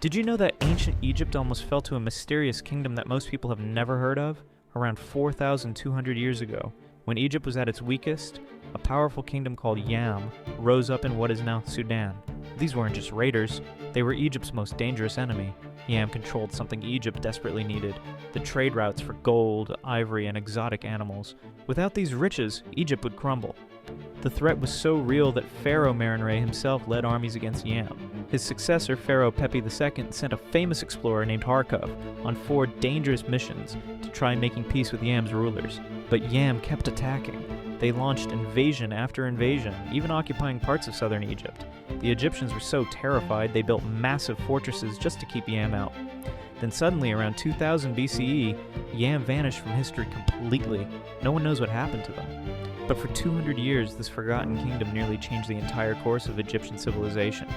Did you know that ancient Egypt almost fell to a mysterious kingdom that most people have never heard of? Around 4,200 years ago, when Egypt was at its weakest, a powerful kingdom called Yam rose up in what is now Sudan. These weren't just raiders, they were Egypt's most dangerous enemy. Yam controlled something Egypt desperately needed: the trade routes for gold, ivory, and exotic animals. Without these riches, Egypt would crumble. The threat was so real that Pharaoh Merenre himself led armies against Yam. His successor, Pharaoh Pepi II, sent a famous explorer named Harkov on 4 dangerous missions to try making peace with Yam's rulers. But Yam kept attacking. They launched invasion after invasion, even occupying parts of southern Egypt. The Egyptians were so terrified they built massive fortresses just to keep Yam out. Then suddenly, around 2000 BCE, Yam vanished from history completely. No one knows what happened to them. But for 200 years, this forgotten kingdom nearly changed the entire course of Egyptian civilization.